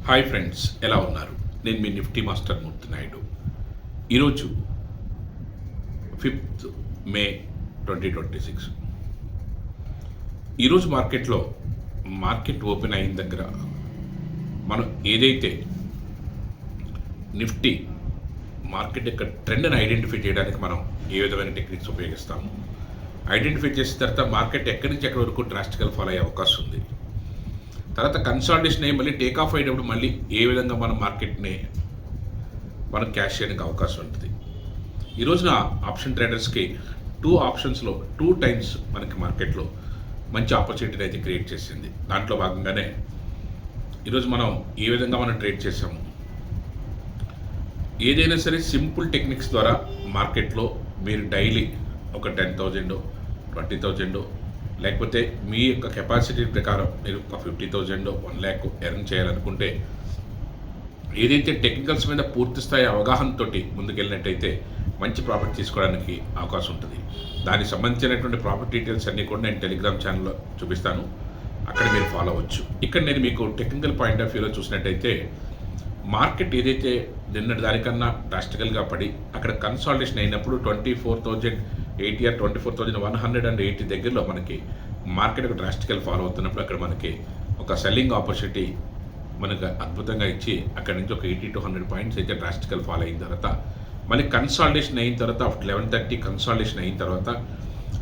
Hi friends, ఎలా ఉన్నారు? నేను మీ నిఫ్టీ మాస్టర్ మూర్తి నాయుడు. ఈరోజు 5th మే 2026. ఈరోజు మార్కెట్ ఓపెన్ అయిన దగ్గర మనం ఏదైతే నిఫ్టీ మార్కెట్ యొక్క ట్రెండ్ని ఐడెంటిఫై చేయడానికి మనం ఏ విధమైన టెక్నిక్స్ ఉపయోగిస్తాము, ఐడెంటిఫై చేసిన తర్వాత మార్కెట్ ఎక్కడి నుంచి ఎక్కడి వరకు డ్రాస్టికల్ ఫాలో అయ్యే అవకాశం ఉంది, తర్వాత కన్సాలిడేషన్ అయ్యి మళ్ళీ టేక్ ఆఫ్ అయినప్పుడు మళ్ళీ ఏ విధంగా మనం మార్కెట్ని మనం క్యాష్ చేయడానికి అవకాశం ఉంటుంది. ఈ రోజున ఆప్షన్ ట్రేడర్స్కి 2 ఆప్షన్స్లో 2 టైమ్స్ మనకి మార్కెట్లో మంచి ఆపర్చునిటీని అయితే క్రియేట్ చేసింది. దాంట్లో భాగంగానే ఈరోజు మనం ఏ విధంగా మనం ట్రేడ్ చేసాము, ఏదైనా సరే సింపుల్ టెక్నిక్స్ ద్వారా మార్కెట్లో మీరు డైలీ ఒక 10,000 20,000 లేకపోతే మీ యొక్క కెపాసిటీ ప్రకారం మీరు ఒక 50,000 1 lakh ఎర్న్ చేయాలనుకుంటే ఏదైతే టెక్నికల్స్ మీద పూర్తి స్థాయి అవగాహనతో ముందుకెళ్ళినట్టయితే మంచి ప్రాఫిట్ తీసుకోవడానికి అవకాశం ఉంటుంది. దానికి సంబంధించినటువంటి ప్రాఫిట్ డీటెయిల్స్ అన్నీ కూడా నేను టెలిగ్రామ్ ఛానల్లో చూపిస్తాను, అక్కడ మీరు ఫాలో అవ్వచ్చు. ఇక్కడ నేను మీకు టెక్నికల్ పాయింట్ ఆఫ్ వ్యూలో చూసినట్టయితే మార్కెట్ ఏదైతే నిన్నటి దానికన్నా డ్రాస్టికల్గా పడి అక్కడ కన్సాలిడేషన్ అయినప్పుడు 24,080 or 24,180 దగ్గరలో మనకి మార్కెట్ ఒక డ్రాస్టికల్ ఫాలో అవుతున్నప్పుడు అక్కడ మనకి ఒక సెల్లింగ్ ఆపర్చునిటీ మనకు అద్భుతంగా ఇచ్చి అక్కడ నుంచి ఒక 80 to 100 పాయింట్స్ అయితే డ్రాస్టికల్ ఫాలో అయిన తర్వాత మళ్ళీ కన్సాలిడేషన్ అయిన తర్వాత 11:30 కన్సాలిడేషన్ అయిన తర్వాత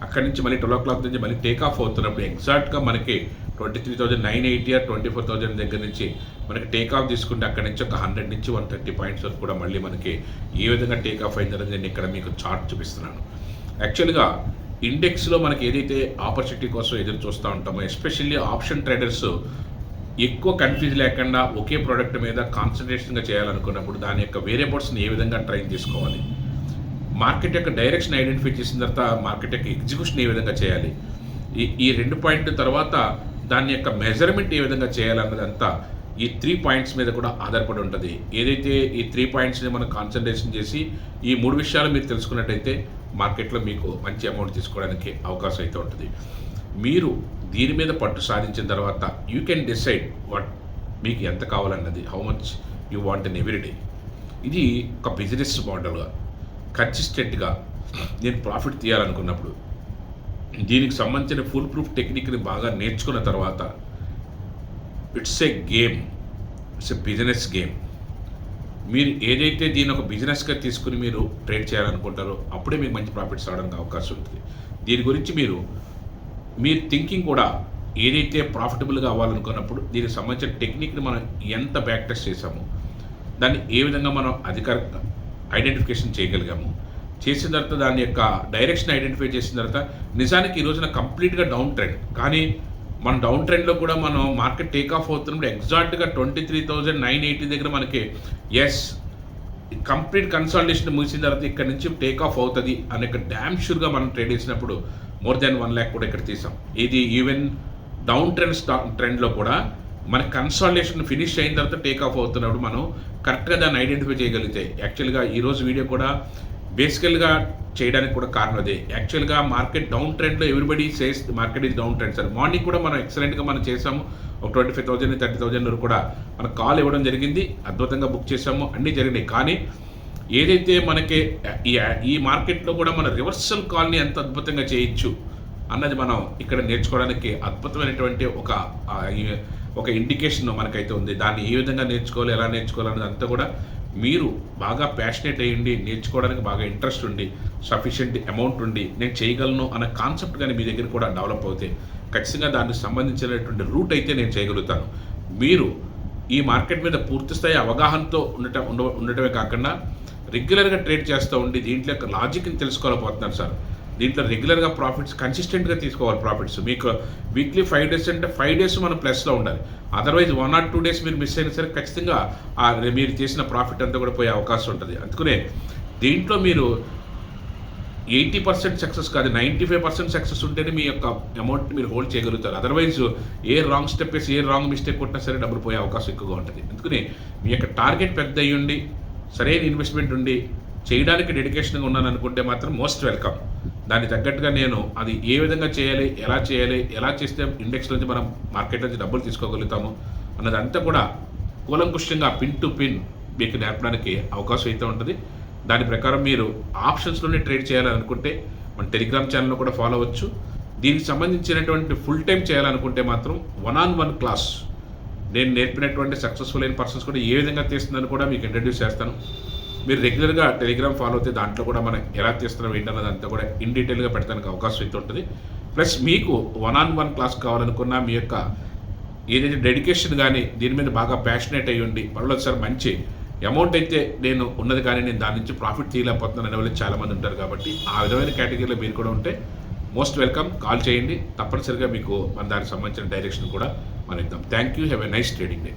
అక్కడి నుంచి మళ్ళీ 12 o'clock నుంచి మళ్ళీ టేక్ ఆఫ్ అవుతున్నప్పుడు ఎగ్జాక్ట్గా మనకి 23,980 or 24,000 దగ్గర నుంచి మనకి టేక్ ఆఫ్ తీసుకుంటే అక్కడి నుంచి ఒక 100 నుంచి 130 పాయింట్స్ వరకు కూడా మళ్ళీ మనకి ఏ విధంగా టేక్ ఆఫ్ అయిందని నేను ఇక్కడ మీకు చార్ట్ చూపిస్తున్నాను. యాక్చువల్గా ఇండెక్స్లో మనకి ఏదైతే ఆపర్చునిటీ కోసం ఎదురు చూస్తూ ఉంటామో, ఎస్పెషల్లీ ఆప్షన్ ట్రేడర్స్ ఎక్కువ కన్ఫ్యూజ్ లేకుండా ఒకే ప్రోడక్ట్ మీద కాన్సన్ట్రేషన్గా చేయాలనుకున్నప్పుడు దాని యొక్క వేరియబుల్స్ని ఏ విధంగా ట్రైన్ చేసుకోవాలి, మార్కెట్ యొక్క డైరెక్షన్ ఐడెంటిఫై చేసిన తర్వాత మార్కెట్ యొక్క ఎగ్జిక్యూషన్ ఏ విధంగా చేయాలి, ఈ 2 పాయింట్ల తర్వాత దాని యొక్క మెజర్మెంట్ ఏ విధంగా చేయాలన్నదంతా ఈ 3 పాయింట్స్ మీద కూడా ఆధారపడి ఉంటుంది. ఏదైతే ఈ 3 పాయింట్స్ని మనం కాన్సన్ట్రేషన్ చేసి ఈ 3 విషయాలు మీరు తెలుసుకున్నట్టయితే మార్కెట్లో మీకు మంచి అమౌంట్ తీసుకోవడానికి అవకాశం అయితే ఉంటుంది. మీరు దీని మీద పట్టు సాధించిన తర్వాత యూ కెన్ డిసైడ్ వాట్ మీకు ఎంత కావాలన్నది, how much you want in everyday. ఇది ఒక బిజినెస్ మోడల్గా కన్సిస్టెంట్గా నేను ప్రాఫిట్ తీయాలనుకున్నప్పుడు దీనికి సంబంధించిన ఫుల్ ప్రూఫ్ టెక్నిక్ని బాగా నేర్చుకున్న తర్వాత it's a game, it's a business game. మీరు ఏదైతే దీని ఒక బిజినెస్గా తీసుకుని మీరు ట్రేడ్ చేయాలనుకుంటారో అప్పుడే మీకు మంచి ప్రాఫిట్స్ రావడానికి అవకాశం ఉంటుంది. దీని గురించి మీరు థింకింగ్ కూడా ఏదైతే ప్రాఫిటబుల్గా అవ్వాలనుకున్నప్పుడు దీనికి సంబంధించిన టెక్నిక్ని మనం ఎంత బ్యాక్ టెస్ట్ చేసామో, దాన్ని ఏ విధంగా మనం అధికారిక ఐడెంటిఫికేషన్ చేయగలిగాము, చేసిన తర్వాత దాని యొక్క డైరెక్షన్ ఐడెంటిఫై చేసిన తర్వాత నిజానికి ఈ రోజున కంప్లీట్గా డౌన్ ట్రెండ్, కానీ మన డౌన్ ట్రెండ్లో కూడా మనం మార్కెట్ టేక్ ఆఫ్ అవుతున్నప్పుడు ఎగ్జాక్ట్గా 23,980 దగ్గర మనకి ఎస్ కంప్లీట్ కన్సాలిడేషన్ ముగిసిన తర్వాత ఇక్కడ నుంచి టేక్ ఆఫ్ అవుతుంది అనే డ్యామ్ షూర్గా మనం ట్రేడ్ చేసినప్పుడు మోర్ దాన్ 1 lakh కూడా ఇక్కడ తీసాం. ఇది ఈవెన్ డౌన్ ట్రెండ్లో కూడా మన కన్సాలిడేషన్ ఫినిష్ అయిన తర్వాత టేక్ ఆఫ్ అవుతున్నప్పుడు మనం కరెక్ట్గా దాన్ని ఐడెంటిఫై చేయగలిగితే యాక్చువల్గా ఈరోజు వీడియో కూడా బేసికల్గా చేయడానికి కూడా కారణం అదే. యాక్చువల్గా మార్కెట్ డౌన్ ట్రెండ్లో everybody says market is down trend sir. Morning కూడా మనం ఎక్సలెంట్గా మనం చేసాము, ఒక 25,000 30,000 వరకు కూడా మనకు కాల్ ఇవ్వడం జరిగింది, అద్భుతంగా బుక్ చేసాము, అన్నీ జరిగినాయి. కానీ ఏదైతే మనకి ఈ మార్కెట్లో కూడా మన రివర్సల్ కాల్ని ఎంత అద్భుతంగా చేయొచ్చు అన్నది మనం ఇక్కడ నేర్చుకోవడానికి అద్భుతమైనటువంటి ఒక ఇండికేషన్ మనకైతే ఉంది. దాన్ని ఏ విధంగా నేర్చుకోవాలి, ఎలా నేర్చుకోవాలి అన్నది అంతా కూడా మీరు బాగా ప్యాషనేట్ అయ్యండి, నేర్చుకోవడానికి బాగా ఇంట్రెస్ట్ ఉండి సఫిషియెంట్ అమౌంట్ ఉండి నేను చేయగలను అన్న కాన్సెప్ట్ కానీ మీ దగ్గర కూడా డెవలప్ అవుతే ఖచ్చితంగా దానికి సంబంధించినటువంటి రూట్ అయితే నేను చేయగలుగుతాను. మీరు ఈ మార్కెట్ మీద పూర్తి స్థాయి అవగాహనతో ఉండటమే కాకుండా రెగ్యులర్గా ట్రేడ్ చేస్తూ ఉండి దీంట్లో యొక్క లాజిక్ని తెలుసుకోలేకపోతున్నారు సార్. దీంట్లో రెగ్యులర్గా ప్రాఫిట్స్ కన్సిస్టెంట్గా తీసుకోవాలి. ప్రాఫిట్స్ మీకు వీక్లీ 5 days అంటే 5 days మనం ప్లస్లో ఉండాలి. అదర్వైజ్ 1 or 2 days మీరు మిస్ అయినా సరే ఖచ్చితంగా మీరు చేసిన ప్రాఫిట్ అంతా కూడా పోయే అవకాశం ఉంటుంది. అందుకనే దీంట్లో మీరు 80% సక్సెస్ కాదు, 95% సక్సెస్ ఉంటేనే మీ యొక్క అమౌంట్ మీరు హోల్డ్ చేయగలుగుతారు. అదర్వైజ్ ఏ రాంగ్ స్టెప్ వేసి ఏ రాంగ్ మిస్టేక్ కొట్టినా సరే డబ్బులు పోయే అవకాశం ఎక్కువగా ఉంటుంది. అందుకని మీ యొక్క టార్గెట్ పెద్ద అయ్యుండి సరైన ఇన్వెస్ట్మెంట్ ఉండి చేయడానికి డెడికేషన్గా ఉన్నాను అనుకుంటే మాత్రం మోస్ట్ వెల్కమ్. దానికి తగ్గట్టుగా నేను అది ఏ విధంగా చేయాలి, ఎలా చేస్తే ఇండెక్స్ నుంచి మనం మార్కెట్ నుంచి డబ్బులు తీసుకోగలుగుతాము అన్నదంతా కూడా కూలంకుషంగా పిన్ టు పిన్ మీకు నేర్పడానికి అవకాశం అయితే ఉంటుంది. దాని ప్రకారం మీరు ఆప్షన్స్లోనే ట్రేడ్ చేయాలనుకుంటే మన టెలిగ్రామ్ ఛానల్లో కూడా ఫాలో అవ్వచ్చు. దీనికి సంబంధించినటువంటి ఫుల్ టైం చేయాలనుకుంటే మాత్రం 1-on-1 క్లాస్ నేను నేర్పినటువంటి సక్సెస్ఫుల్ అయిన పర్సన్స్ కూడా ఏ విధంగా తీస్తుందని కూడా మీకు ఇంట్రడ్యూస్ చేస్తాను. మీరు రెగ్యులర్గా టెలిగ్రామ్ ఫాలో అవుతే దాంట్లో కూడా మనం ఎలా తీస్తున్నాం ఏంటన్నది అంతా కూడా ఇన్ డీటెయిల్గా పెట్టడానికి అవకాశం అయితే ఉంటుంది. ప్లస్ మీకు 1-on-1 క్లాస్ కావాలనుకున్నా మీ యొక్క ఏదైతే డెడికేషన్ కానీ దీని మీద బాగా ప్యాషనేట్ అయ్యి ఉండి పర్వాలేదు సార్ మంచి అమౌంట్ అయితే నేను ఉన్నది కానీ నేను దాని నుంచి ప్రాఫిట్ తీయలేకపోతున్నాను అనే వాళ్ళు చాలామంది ఉంటారు. కాబట్టి ఆ విధమైన కేటగిరీలో మీరు కూడా ఉంటే మోస్ట్ వెల్కమ్, కాల్ చేయండి. తప్పనిసరిగా మీకు మన దానికి సంబంధించిన డైరెక్షన్ కూడా మనం ఇద్దాం. Thank you. Have a nice trading day.